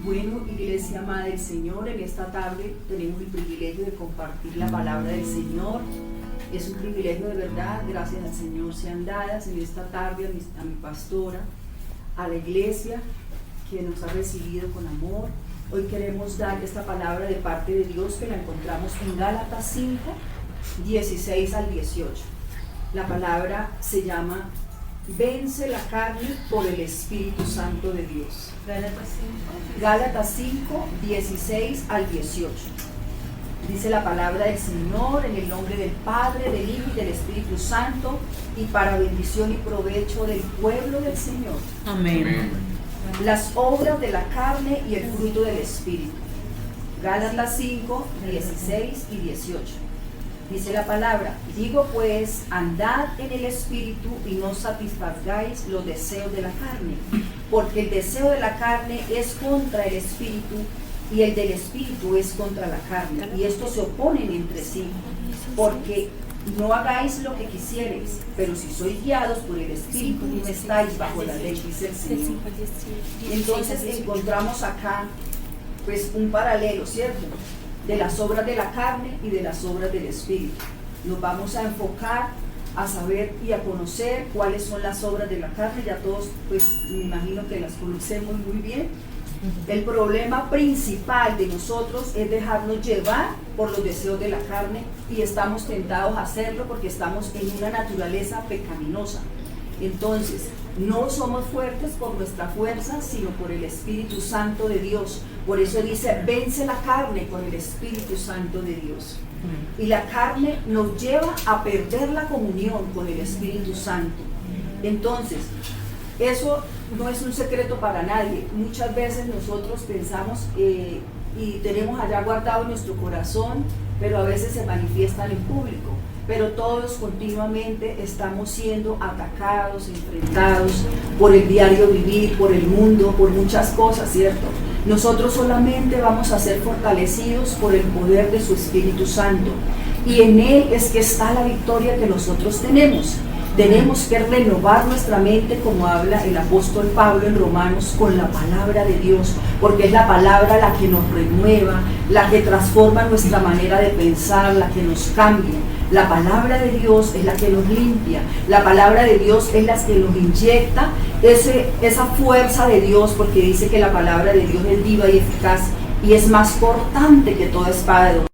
Bueno, Iglesia amada del Señor, en esta tarde tenemos el privilegio de compartir la palabra del Señor. Es un privilegio de verdad, gracias al Señor sean dadas en esta tarde a mi pastora, a la iglesia que nos ha recibido con amor. Hoy queremos dar esta palabra de parte de Dios que la encontramos en Gálatas 5, 16 al 18. La palabra se llama Vence la carne por el Espíritu Santo de Dios. Gálatas 5, 16 al 18. Dice la palabra del Señor en el nombre del Padre, del Hijo y del Espíritu Santo, y para bendición y provecho del pueblo del Señor. Amén. Las obras de la carne y el fruto del Espíritu. Gálatas 5, 16 y 18. Dice la palabra: digo pues, andad en el Espíritu y no satisfagáis los deseos de la carne, porque el deseo de la carne es contra el Espíritu y el del Espíritu es contra la carne, y estos se oponen entre sí, porque no hagáis lo que quisiereis, pero si sois guiados por el Espíritu no estáis bajo la ley, dice el Señor. Entonces encontramos acá pues un paralelo, ¿cierto?, de las obras de la carne y de las obras del Espíritu. Nos vamos a enfocar a saber y a conocer cuáles son las obras de la carne. Ya todos pues me imagino que las conocemos muy bien. El problema principal de nosotros es dejarnos llevar por los deseos de la carne, y estamos tentados a hacerlo porque estamos en una naturaleza pecaminosa. Entonces, no somos fuertes por nuestra fuerza, sino por el Espíritu Santo de Dios. Por eso dice, vence la carne con el Espíritu Santo de Dios. Y la carne nos lleva a perder la comunión con el Espíritu Santo. Entonces, eso no es un secreto para nadie. Muchas veces nosotros pensamos y tenemos allá guardado en nuestro corazón, pero a veces se manifiestan en público. Pero todos continuamente estamos siendo atacados, enfrentados por el diario vivir, por el mundo, por muchas cosas, ¿cierto? Nosotros solamente vamos a ser fortalecidos por el poder de su Espíritu Santo, y en Él es que está la victoria que nosotros tenemos. Tenemos que renovar nuestra mente, como habla el apóstol Pablo en Romanos, con la palabra de Dios, porque es la palabra la que nos renueva, la que transforma nuestra manera de pensar, la que nos cambia. La palabra de Dios es la que nos limpia, la palabra de Dios es la que nos inyecta esa fuerza de Dios, porque dice que la palabra de Dios es viva y eficaz y es más cortante que toda espada de dos.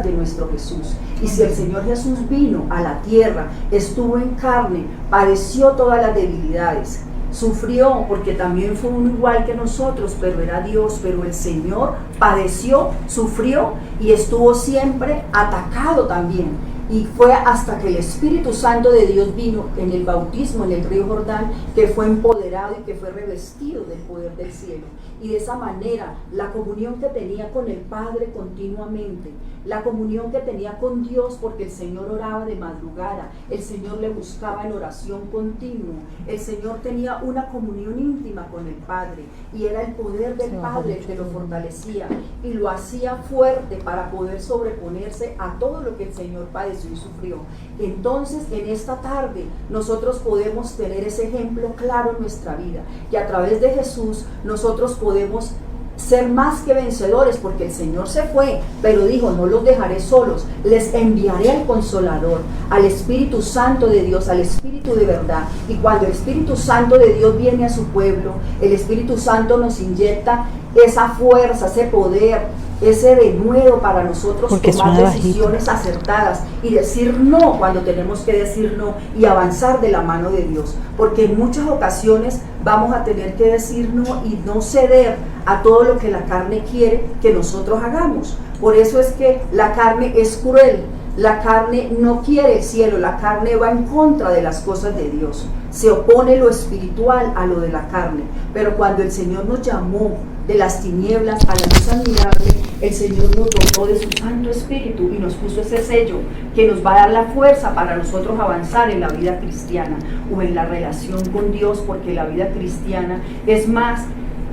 De nuestro Jesús. Y si el Señor Jesús vino a la tierra, estuvo en carne, padeció todas las debilidades, sufrió, porque también fue uno igual que nosotros, pero era Dios. Pero el Señor padeció, sufrió y estuvo siempre atacado también. Y fue hasta que el Espíritu Santo de Dios vino en el bautismo en el río Jordán, que fue empoderado y que fue revestido del poder del cielo. Y de esa manera, la comunión que tenía con el Padre continuamente, la comunión que tenía con Dios, porque el Señor oraba de madrugada, el Señor le buscaba en oración continua, el Señor tenía una comunión íntima con el Padre, y era el poder del Padre el que lo fortalecía y lo hacía fuerte para poder sobreponerse a todo lo que el Señor padeció y sufrió. Entonces, en esta tarde nosotros podemos tener ese ejemplo claro en nuestra vida, que a través de Jesús nosotros podemos ser más que vencedores, porque el Señor se fue, pero dijo, no los dejaré solos, les enviaré al Consolador, al Espíritu Santo de Dios, al Espíritu de verdad. Y cuando el Espíritu Santo de Dios viene a su pueblo, el Espíritu Santo nos inyecta esa fuerza, ese poder, ese denuedo para nosotros tomar decisiones acertadas y decir no cuando tenemos que decir no, y avanzar de la mano de Dios, porque en muchas ocasiones vamos a tener que decir no y no ceder a todo lo que la carne quiere que nosotros hagamos. Por eso es que la carne es cruel, la carne no quiere el cielo, la carne va en contra de las cosas de Dios, se opone lo espiritual a lo de la carne. Pero cuando el Señor nos llamó de las tinieblas a la luz admirable, el Señor nos dotó de su Santo Espíritu y nos puso ese sello que nos va a dar la fuerza para nosotros avanzar en la vida cristiana o en la relación con Dios, porque la vida cristiana es más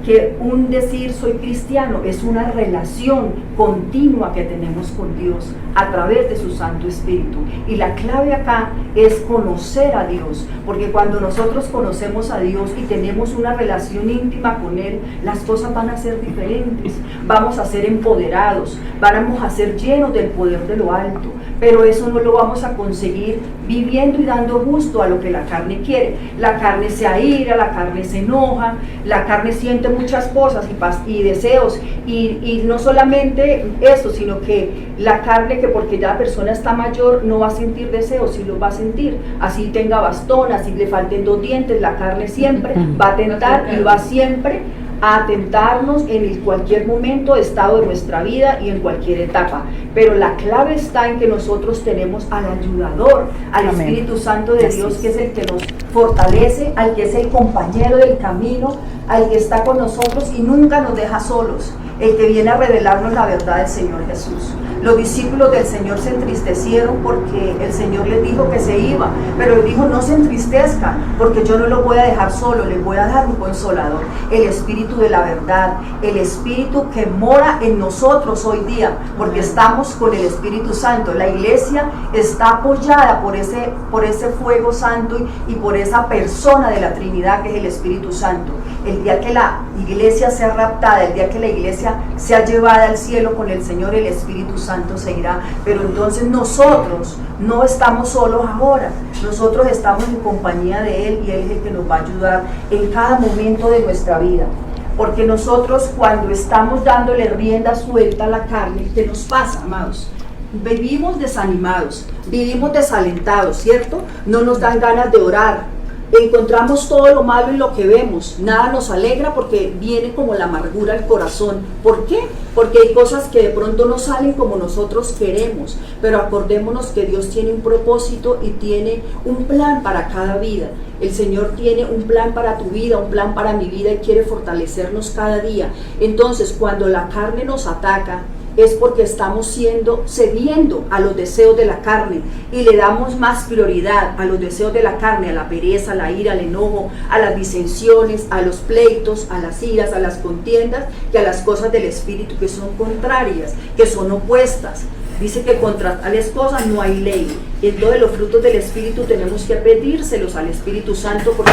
que un decir soy cristiano es una relación continua que tenemos con Dios a través de su Santo Espíritu. Y la clave acá es conocer a Dios, porque cuando nosotros conocemos a Dios y tenemos una relación íntima con Él, las cosas van a ser diferentes, vamos a ser empoderados, vamos a ser llenos del poder de lo alto, pero eso no lo vamos a conseguir viviendo y dando gusto a lo que la carne quiere. La carne se aira, la carne se enoja, la carne siente muchas cosas y deseos, y no solamente eso, sino que la carne, que porque ya la persona está mayor no va a sentir deseos, sí los va a sentir, así tenga bastón, así le falten 2 dientes, la carne siempre va a tentar y va siempre a tentarnos en cualquier momento, estado de nuestra vida y en cualquier etapa. Pero la clave está en que nosotros tenemos al ayudador, al Amén. Espíritu Santo de Dios, que es el que nos fortalece, al que es el compañero del camino, al que está con nosotros y nunca nos deja solos, el que viene a revelarnos la verdad del Señor Jesús. Los discípulos del Señor se entristecieron porque el Señor les dijo que se iba, pero les dijo: no se entristezcan, porque yo no los voy a dejar solo, les voy a dar un consolador, el Espíritu de la verdad, el Espíritu que mora en nosotros hoy día, porque estamos con el Espíritu Santo. La iglesia está apoyada por ese fuego santo y por esa persona de la Trinidad que es el Espíritu Santo. El día que la iglesia sea raptada, el día que la iglesia sea llevada al cielo con el Señor, el Espíritu Santo se irá. Pero entonces nosotros no estamos solos ahora, nosotros estamos en compañía de Él, y Él es el que nos va a ayudar en cada momento de nuestra vida. Porque nosotros, cuando estamos dándole rienda suelta a la carne, ¿qué nos pasa, amados? Vivimos desanimados, vivimos desalentados, ¿cierto? No nos dan ganas de orar. Encontramos todo lo malo en lo que vemos, nada nos alegra porque viene como la amargura al corazón. ¿Por qué? Porque hay cosas que de pronto no salen como nosotros queremos, pero acordémonos que Dios tiene un propósito y tiene un plan para cada vida. El Señor tiene un plan para tu vida, un plan para mi vida, y quiere fortalecernos cada día. Entonces, cuando la carne nos ataca, es porque estamos cediendo a los deseos de la carne y le damos más prioridad a los deseos de la carne, a la pereza, a la ira, al enojo, a las disensiones, a los pleitos, a las iras, a las contiendas, que a las cosas del Espíritu, que son contrarias, que son opuestas. Dice que contra tales cosas no hay ley. Y entonces los frutos del Espíritu tenemos que pedírselos al Espíritu Santo, porque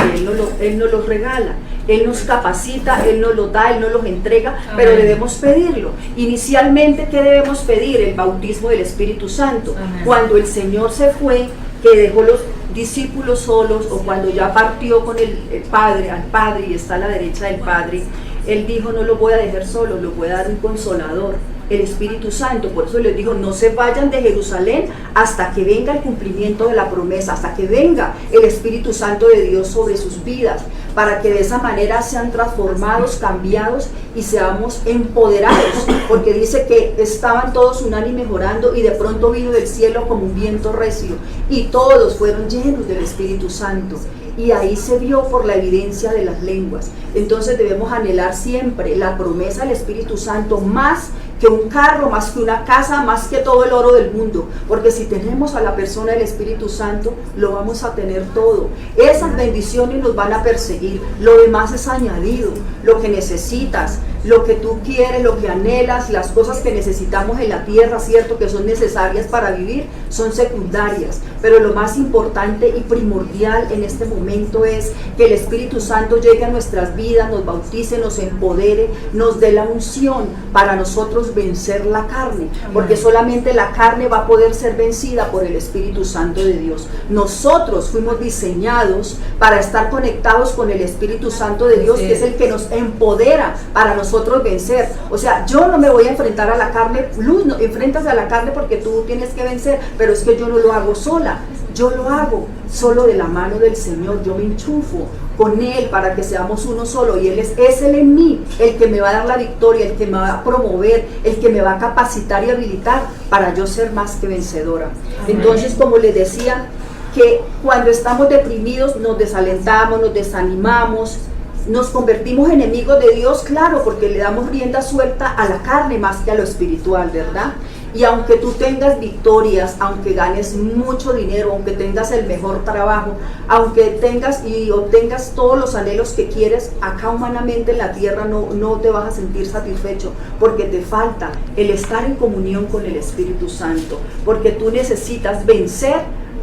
Él nos los regala, Él nos capacita, Él nos los da, Él nos los entrega. Amén. Pero debemos pedirlo. Inicialmente, ¿qué debemos pedir? El bautismo del Espíritu Santo. Amén. Cuando el Señor se fue, que dejó los discípulos solos, o cuando ya partió con el Padre, al Padre, y está a la derecha del Padre, Él dijo: no los voy a dejar solos, los voy a dar un consolador, el Espíritu Santo. Por eso les dijo: no se vayan de Jerusalén hasta que venga el cumplimiento de la promesa, hasta que venga el Espíritu Santo de Dios sobre sus vidas, para que de esa manera sean transformados, cambiados y seamos empoderados, porque dice que estaban todos unánimes orando, y de pronto vino del cielo como un viento recio, y todos fueron llenos del Espíritu Santo. Y ahí se vio por la evidencia de las lenguas. Entonces debemos anhelar siempre la promesa del Espíritu Santo, más que un carro, más que una casa, más que todo el oro del mundo, porque si tenemos a la persona del Espíritu Santo, lo vamos a tener todo. Esas bendiciones nos van a perseguir, lo demás es añadido, lo que necesitas, lo que tú quieres, lo que anhelas, las cosas que necesitamos en la tierra, cierto, que son necesarias para vivir, son secundarias, pero lo más importante y primordial en este momento es que el Espíritu Santo llegue a nuestras vidas, nos bautice, nos empodere, nos dé la unción para nosotros vencer la carne, porque solamente la carne va a poder ser vencida por el Espíritu Santo de Dios. Nosotros fuimos diseñados para estar conectados con el Espíritu Santo de Dios, que es el que nos empodera para nosotros vencer. O sea, yo no me voy a enfrentar a la carne. Luz, no, enfrentas a la carne porque tú tienes que vencer, pero es que yo no lo hago sola, yo lo hago solo de la mano del Señor. Yo me enchufo con Él para que seamos uno solo, y Él es Él en mí, el que me va a dar la victoria, el que me va a promover, el que me va a capacitar y habilitar para yo ser más que vencedora. Amén. Entonces, como les decía, que cuando estamos deprimidos nos desalentamos, nos desanimamos, nos convertimos en enemigos de Dios, claro, porque le damos rienda suelta a la carne más que a lo espiritual, ¿verdad? Y aunque tú tengas victorias, aunque ganes mucho dinero, aunque tengas el mejor trabajo, aunque tengas y obtengas todos los anhelos que quieres, acá humanamente en la tierra no te vas a sentir satisfecho, porque te falta el estar en comunión con el Espíritu Santo, porque tú necesitas vencer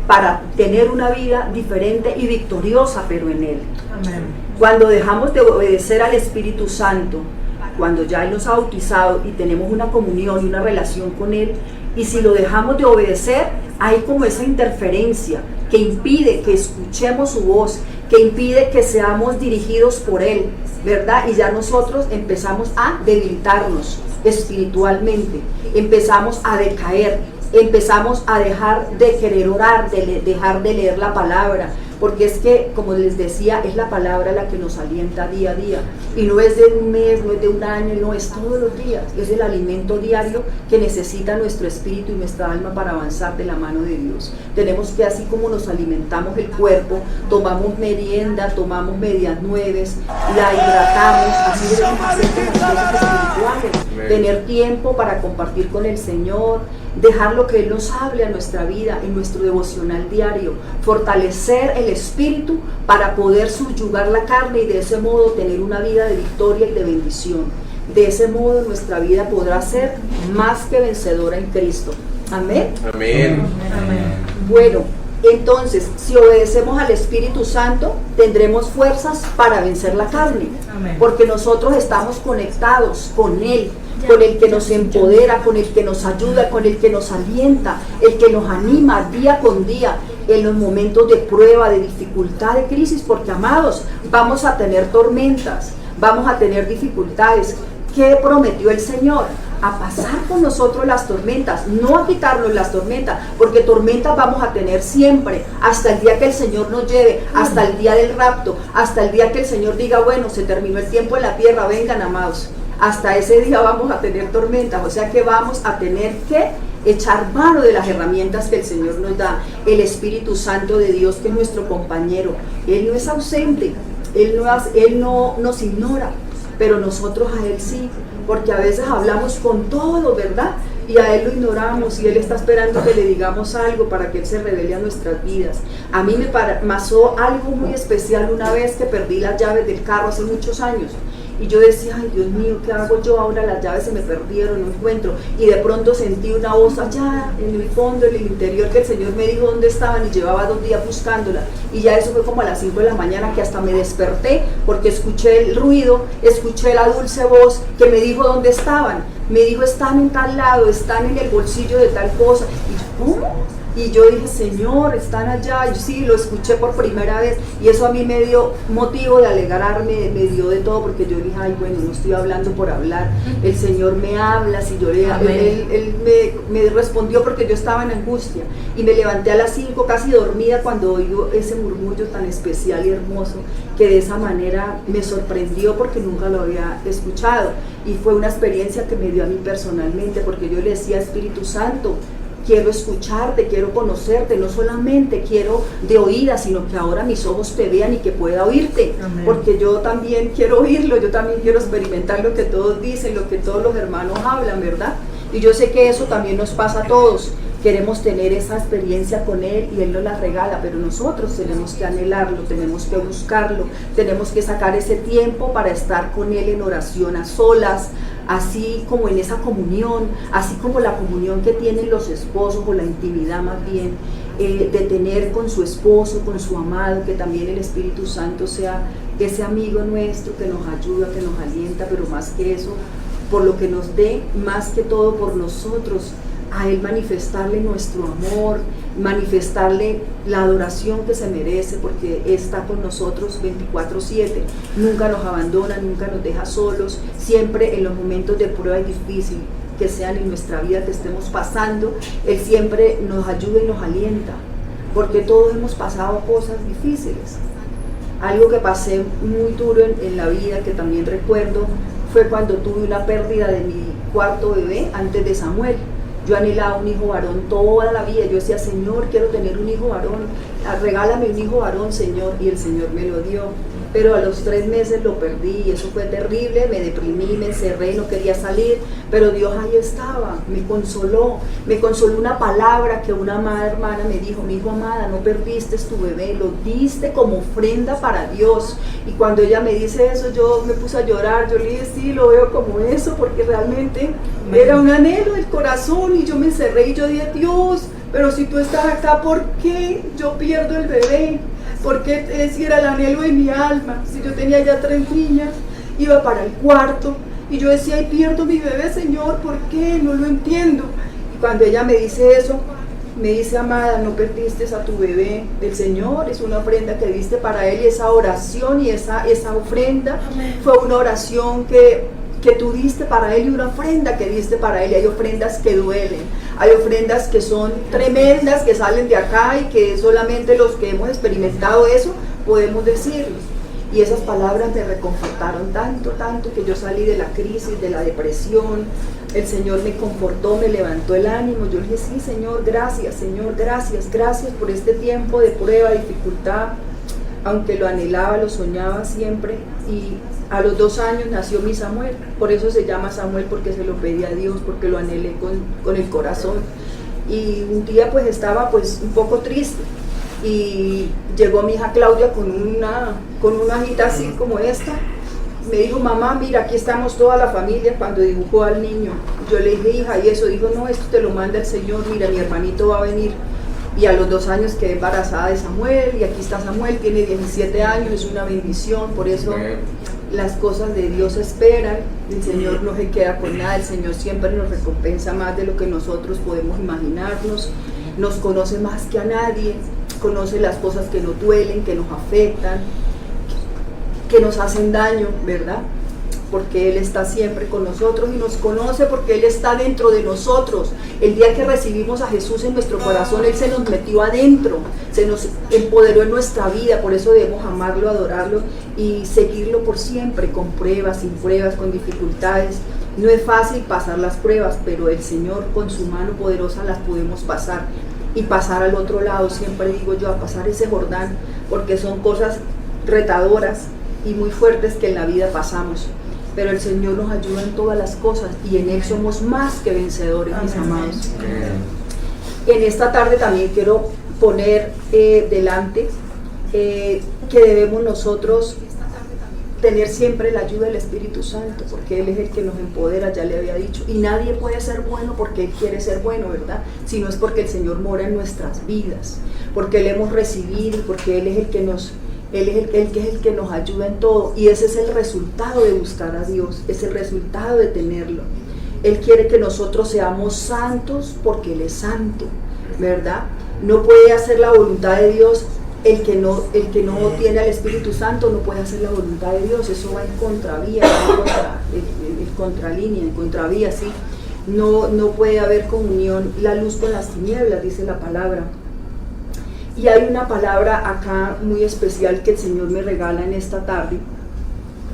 para tener una vida diferente y victoriosa, pero en Él. Amén. Cuando dejamos de obedecer al Espíritu Santo, cuando ya Él nos ha bautizado y tenemos una comunión y una relación con Él, y si lo dejamos de obedecer, hay como esa interferencia que impide que escuchemos su voz, que impide que seamos dirigidos por Él, ¿verdad? Y ya nosotros empezamos a debilitarnos espiritualmente, empezamos a decaer, empezamos a dejar de querer orar, dejar de leer la palabra, porque es que, como les decía, es la palabra la que nos alienta día a día, y no es de un mes, no es de un año, no, es todos los días, es el alimento diario que necesita nuestro espíritu y nuestra alma para avanzar de la mano de Dios. Tenemos que, así como nos alimentamos el cuerpo, tomamos merienda, tomamos medias nueves, la hidratamos, así debemos hacer con las cosas espirituales, tener tiempo para compartir con el Señor, dejar lo que Él nos hable a nuestra vida, en nuestro devocional diario, fortalecer el espíritu para poder subyugar la carne y de ese modo tener una vida de victoria y de bendición. De ese modo nuestra vida podrá ser más que vencedora en Cristo. Amén. Amén. Bueno, entonces, si obedecemos al Espíritu Santo, tendremos fuerzas para vencer la carne, Amén. porque nosotros estamos conectados con Él, con el que nos empodera, con el que nos ayuda, con el que nos alienta, el que nos anima día con día en los momentos de prueba, de dificultad, de crisis, porque, amados, vamos a tener tormentas, vamos a tener dificultades. ¿Qué prometió el Señor? A pasar con nosotros las tormentas, no a quitarnos las tormentas, porque tormentas vamos a tener siempre, hasta el día que el Señor nos lleve, hasta el día del rapto, hasta el día que el Señor diga, bueno, se terminó el tiempo en la tierra, vengan, amados. Hasta ese día vamos a tener tormentas, o sea que vamos a tener que echar mano de las herramientas que el Señor nos da. El Espíritu Santo de Dios, que es nuestro compañero, Él no es ausente, Él no nos ignora, pero nosotros a Él sí, porque a veces hablamos con todo, ¿verdad? Y a Él lo ignoramos y Él está esperando que le digamos algo para que Él se revele a nuestras vidas. A mí me pasó algo muy especial una vez que perdí las llaves del carro hace muchos años. Y yo decía, ay Dios mío, ¿qué hago yo ahora? Las llaves se me perdieron, no encuentro. Y de pronto sentí una voz allá en el fondo, en el interior, que el Señor me dijo dónde estaban y llevaba 2 días buscándola. Y ya eso fue como a las 5 de la mañana que hasta me desperté porque escuché el ruido, escuché la dulce voz que me dijo dónde estaban. Me dijo, están en tal lado, están en el bolsillo de tal cosa. Y yo, ¿cómo? Y yo dije, Señor, están allá. Y sí, lo escuché por primera vez y eso a mí me dio motivo de alegrarme, me dio de todo, porque yo dije, ay, bueno, no estoy hablando por hablar, el Señor me habla. Si yo él me respondió, porque yo estaba en angustia y me levanté a las 5 casi dormida cuando oigo ese murmullo tan especial y hermoso, que de esa manera me sorprendió porque nunca lo había escuchado, y fue una experiencia que me dio a mí personalmente, porque yo le decía, Espíritu Santo, quiero escucharte, quiero conocerte, no solamente quiero de oídas, sino que ahora mis ojos te vean y que pueda oírte. Amén. Porque yo también quiero oírlo, yo también quiero experimentar lo que todos dicen, lo que todos los hermanos hablan, ¿verdad? Y yo sé que eso también nos pasa a todos. Queremos tener esa experiencia con Él y Él nos la regala, pero nosotros tenemos que anhelarlo, tenemos que buscarlo, tenemos que sacar ese tiempo para estar con Él en oración a solas, así como en esa comunión, así como la comunión que tienen los esposos, o la intimidad más bien, de tener con su esposo, con su amado, que también el Espíritu Santo sea ese amigo nuestro que nos ayuda, que nos alienta, pero más que eso, por lo que nos dé, más que todo por nosotros, a Él manifestarle nuestro amor, manifestarle la adoración que se merece, porque está con nosotros 24/7, nunca nos abandona, nunca nos deja solos, siempre en los momentos de prueba y difícil que sean en nuestra vida, que estemos pasando, Él siempre nos ayuda y nos alienta, porque todos hemos pasado cosas difíciles. Algo que pasé muy duro en la vida, que también recuerdo, fue cuando tuve una pérdida de mi 4º bebé antes de Samuel. Yo anhelaba un hijo varón toda la vida. Yo decía, Señor, quiero tener un hijo varón, regálame un hijo varón, Señor, y el Señor me lo dio. pero a los 3 meses lo perdí y eso fue terrible, me deprimí, me encerré, no quería salir, pero Dios ahí estaba, me consoló una palabra que una amada hermana me dijo: mi hijo amada, no perdiste tu bebé, lo diste como ofrenda para Dios. Y cuando ella me dice eso, yo me puse a llorar, yo le dije: sí, lo veo como eso, porque realmente era un anhelo del corazón, y yo me encerré y yo dije: Dios, pero si tú estás acá, ¿por qué yo pierdo el bebé? Porque ese era el anhelo de mi alma. Si yo tenía ya 3 niñas, iba para el cuarto y yo decía: ay, pierdo mi bebé, Señor, ¿por qué? No lo entiendo. Y cuando ella me dice eso, me dice: amada, no perdiste a tu bebé, el Señor es una ofrenda que diste para Él. Y esa oración y esa ofrenda fue una oración que tú diste para Él, y una ofrenda que diste para Él. Y hay ofrendas que duelen, hay ofrendas que son tremendas, que salen de acá y que solamente los que hemos experimentado eso podemos decirlo. Y esas palabras me reconfortaron tanto, tanto, que yo salí de la crisis, de la depresión. El Señor me confortó, me levantó el ánimo. Yo le dije: sí, Señor, gracias, Señor, gracias por este tiempo de prueba, dificultad. Aunque lo anhelaba, lo soñaba siempre. Y a los 2 años nació mi Samuel. Por eso se llama Samuel, porque se lo pedí a Dios, porque lo anhelé con el corazón. Y un día pues estaba pues un poco triste, y llegó mi hija Claudia con una hojita así como esta. Me dijo: mamá, mira, aquí estamos toda la familia, cuando dibujó al niño. Yo le dije: hija, ¿y eso? Dijo: no, esto te lo manda el Señor, mira, mi hermanito va a venir. Y a los 2 años quedé embarazada de Samuel, y aquí está Samuel, tiene 17 años, es una bendición. Por eso las cosas de Dios esperan, el Señor no se queda con nada, el Señor siempre nos recompensa más de lo que nosotros podemos imaginarnos, nos conoce más que a nadie, conoce las cosas que nos duelen, que nos afectan, que nos hacen daño, ¿verdad? Porque Él está siempre con nosotros, y nos conoce porque Él está dentro de nosotros. El día que recibimos a Jesús en nuestro corazón, Él se nos metió adentro, se nos empoderó en nuestra vida. Por eso debemos amarlo, adorarlo y seguirlo por siempre, con pruebas, sin pruebas, con dificultades. No es fácil pasar las pruebas, pero el Señor con su mano poderosa las podemos pasar, y pasar al otro lado, siempre digo yo, a pasar ese Jordán, porque son cosas retadoras y muy fuertes que en la vida pasamos. Pero el Señor nos ayuda en todas las cosas, y en Él somos más que vencedores, mis amados. En esta tarde también quiero poner delante que debemos nosotros tener siempre la ayuda del Espíritu Santo, porque Él es el que nos empodera, ya le había dicho. Y nadie puede ser bueno porque Él quiere ser bueno, ¿verdad? Sino es porque el Señor mora en nuestras vidas, porque le hemos recibido, y porque Él es el que nos ayuda en todo. Y ese es el resultado de buscar a Dios, es el resultado de tenerlo. Él quiere que nosotros seamos santos porque Él es santo, ¿verdad? No puede hacer la voluntad de Dios el que no tiene al Espíritu Santo, no puede hacer la voluntad de Dios. Eso va en contravía, en contralínea, en contravía, sí. No puede haber comunión, la luz con las tinieblas, dice la palabra. Y hay una palabra acá muy especial que el Señor me regala en esta tarde,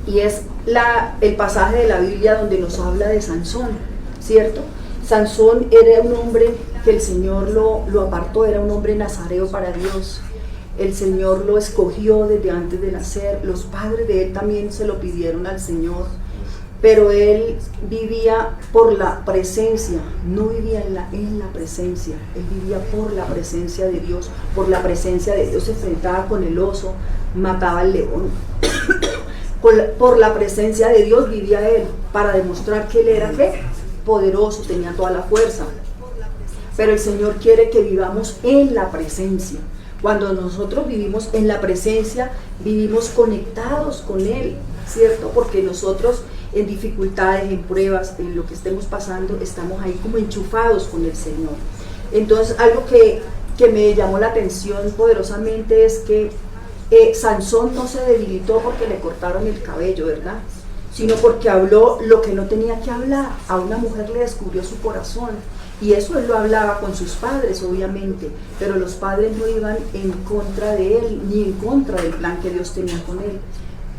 y es el pasaje de la Biblia donde nos habla de Sansón, ¿cierto? Sansón era un hombre que el Señor lo apartó, era un hombre nazareo para Dios. El Señor lo escogió desde antes de nacer. Los padres de él también se lo pidieron al Señor, pero él vivía por la presencia, no vivía en la presencia, él vivía por la presencia de Dios. Por la presencia de Dios se enfrentaba con el oso, mataba al león. Por la presencia de Dios vivía él, para demostrar que él era poderoso, tenía toda la fuerza. Pero el Señor quiere que vivamos en la presencia. Cuando nosotros vivimos en la presencia, vivimos conectados con Él, ¿cierto? Porque nosotros en dificultades, en pruebas, en lo que estemos pasando, estamos ahí como enchufados con el Señor. Entonces, algo que me llamó la atención poderosamente es que Sansón no se debilitó porque le cortaron el cabello, ¿verdad? Sino porque habló lo que no tenía que hablar. A una mujer le descubrió su corazón. Y eso él lo hablaba con sus padres, obviamente, pero los padres no iban en contra de él, ni en contra del plan que Dios tenía con él.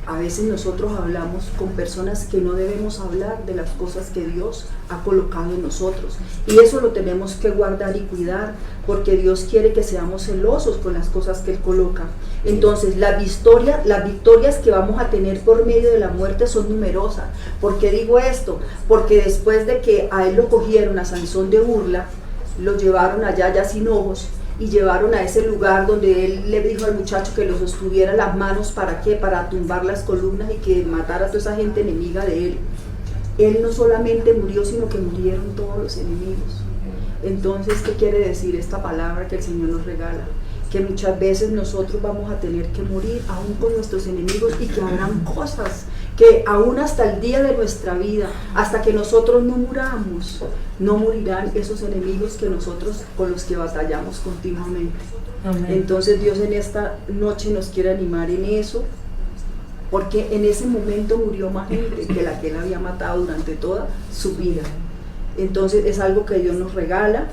a veces nosotros hablamos con personas que no debemos hablar de las cosas que Dios ha colocado en nosotros. Y eso lo tenemos que guardar y cuidar, porque Dios quiere que seamos celosos con las cosas que Él coloca. Entonces, las victorias que vamos a tener por medio de la muerte son numerosas. ¿Por qué digo esto? Porque después de que a él lo cogieron, a Sansón de burla, lo llevaron allá ya sin ojos, y llevaron a ese lugar donde él le dijo al muchacho que lo sostuviera las manos. ¿Para qué? Para tumbar las columnas y que matara a toda esa gente enemiga de él. Él no solamente murió, sino que murieron todos los enemigos. Entonces, ¿qué quiere decir esta palabra que el Señor nos regala? Que muchas veces nosotros vamos a tener que morir aún con nuestros enemigos, y que habrán cosas que aún hasta el día de nuestra vida, hasta que nosotros no muramos, no morirán esos enemigos que nosotros con los que batallamos continuamente. Amén. Entonces Dios en esta noche nos quiere animar en eso, porque en ese momento murió más gente que la que él había matado durante toda su vida. Entonces es algo que Dios nos regala,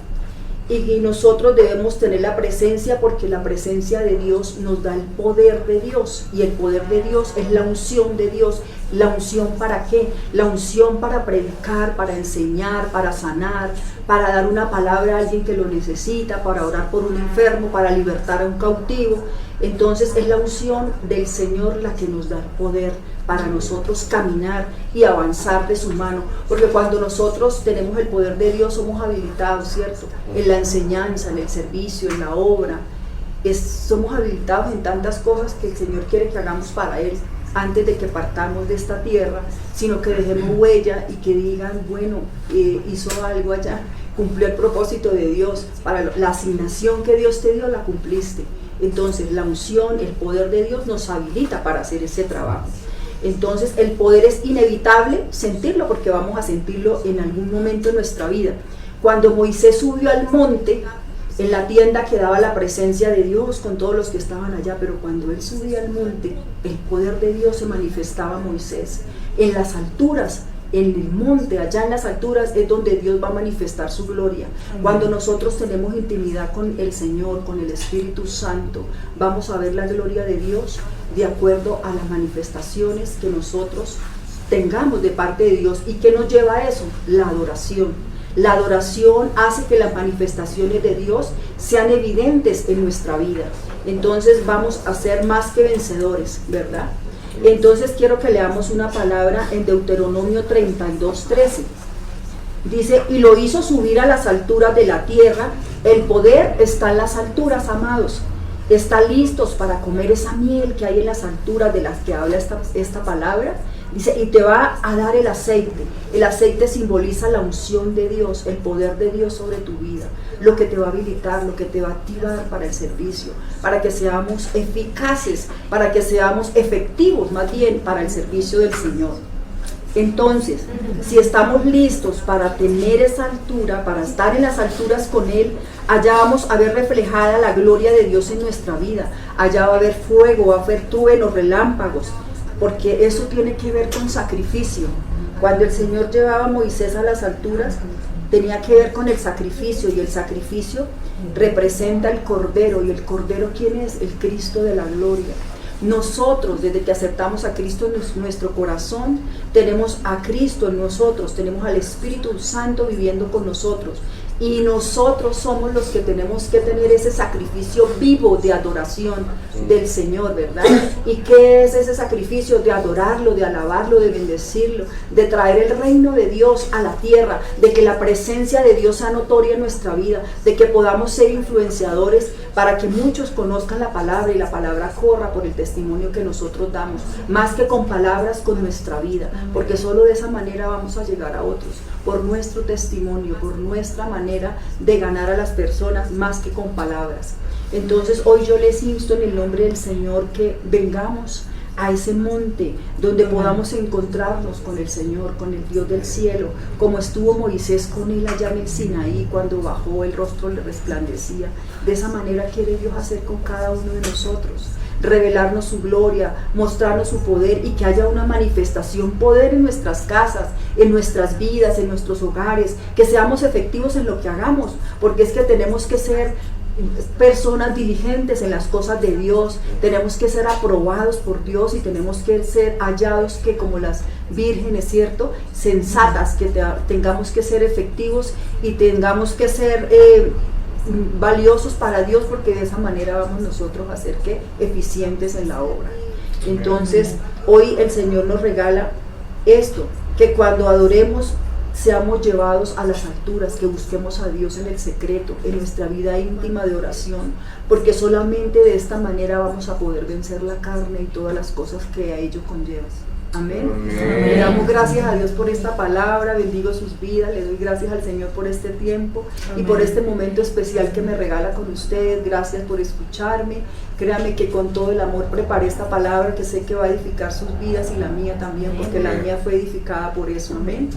y nosotros debemos tener la presencia, porque la presencia de Dios nos da el poder de Dios, y el poder de Dios es la unción de Dios. ¿La unción para qué? La unción para predicar, para enseñar, para sanar, para dar una palabra a alguien que lo necesita, para orar por un enfermo, para libertar a un cautivo. Entonces es la unción del Señor la que nos da el poder para nosotros caminar y avanzar de su mano, porque cuando nosotros tenemos el poder de Dios somos habilitados, ¿cierto? En la enseñanza, en el servicio, en la obra, somos habilitados en tantas cosas que el Señor quiere que hagamos para Él antes de que partamos de esta tierra, sino que dejemos huella y que digan, bueno, hizo algo allá, cumplió el propósito de Dios, para la asignación que Dios te dio la cumpliste. Entonces la unción, el poder de Dios nos habilita para hacer ese trabajo. Entonces el poder es inevitable sentirlo, porque vamos a sentirlo en algún momento de nuestra vida. Cuando Moisés subió al monte, en la tienda quedaba la presencia de Dios con todos los que estaban allá, pero cuando él subía al monte, el poder de Dios se manifestaba a Moisés. En las alturas, en el monte, allá en las alturas, es donde Dios va a manifestar su gloria. Cuando nosotros tenemos intimidad con el Señor, con el Espíritu Santo, vamos a ver la gloria de Dios de acuerdo a las manifestaciones que nosotros tengamos de parte de Dios. ¿Y qué nos lleva a eso? La adoración. La adoración hace que las manifestaciones de Dios sean evidentes en nuestra vida. Entonces vamos a ser más que vencedores, ¿verdad? Entonces quiero que leamos una palabra en Deuteronomio 32:13. Dice, y lo hizo subir a las alturas de la tierra. El poder está en las alturas, amados. Están listos para comer esa miel que hay en las alturas de las que habla esta palabra. Dice, y te va a dar el aceite. El aceite simboliza la unción de Dios, el poder de Dios sobre tu vida, lo que te va a habilitar, lo que te va a activar para el servicio, para que seamos eficaces, para que seamos efectivos más bien para el servicio del Señor. Entonces, si estamos listos para tener esa altura, para estar en las alturas con Él, allá vamos a ver reflejada la gloria de Dios en nuestra vida. Allá va a haber fuego, va a haber truenos, relámpagos, porque eso tiene que ver con sacrificio. Cuando el Señor llevaba a Moisés a las alturas, tenía que ver con el sacrificio, y el sacrificio representa el Cordero. ¿Y el Cordero quién es? El Cristo de la gloria. Nosotros, desde que aceptamos a Cristo en nuestro corazón, tenemos a Cristo en nosotros, tenemos al Espíritu Santo viviendo con nosotros, y nosotros somos los que tenemos que tener ese sacrificio vivo de adoración del Señor, ¿verdad? ¿Y qué es ese sacrificio? De adorarlo, de alabarlo, de bendecirlo, de traer el reino de Dios a la tierra, de que la presencia de Dios sea notoria en nuestra vida, de que podamos ser influenciadores para que muchos conozcan la palabra y la palabra corra por el testimonio que nosotros damos, más que con palabras, con nuestra vida, porque solo de esa manera vamos a llegar a otros, por nuestro testimonio, por nuestra manera de ganar a las personas, más que con palabras. Entonces hoy yo les insto en el nombre del Señor que vengamos a ese monte donde podamos encontrarnos con el Señor, con el Dios del cielo, como estuvo Moisés con él allá en el Sinaí, cuando bajó el rostro le resplandecía. De esa manera quiere Dios hacer con cada uno de nosotros, revelarnos su gloria, mostrarnos su poder, y que haya una manifestación, poder en nuestras casas, en nuestras vidas, en nuestros hogares, que seamos efectivos en lo que hagamos, porque es que tenemos que ser personas diligentes en las cosas de Dios, tenemos que ser aprobados por Dios y tenemos que ser hallados que como las vírgenes, ¿cierto? Sensatas, que tengamos que ser efectivos y tengamos que ser valiosos para Dios, porque de esa manera vamos nosotros a ser ¿qué? Eficientes en la obra. Entonces, hoy el Señor nos regala esto, que cuando adoremos seamos llevados a las alturas, que busquemos a Dios en el secreto, en nuestra vida íntima de oración, porque solamente de esta manera vamos a poder vencer la carne y todas las cosas que a ello conllevan. Amén. Le damos gracias a Dios por esta palabra, bendigo sus vidas, le doy gracias al Señor por este tiempo y por este momento especial que me regala con ustedes. Gracias por escucharme. Créanme que con todo el amor preparé esta palabra que sé que va a edificar sus vidas y la mía también, porque la mía fue edificada por eso. Amén.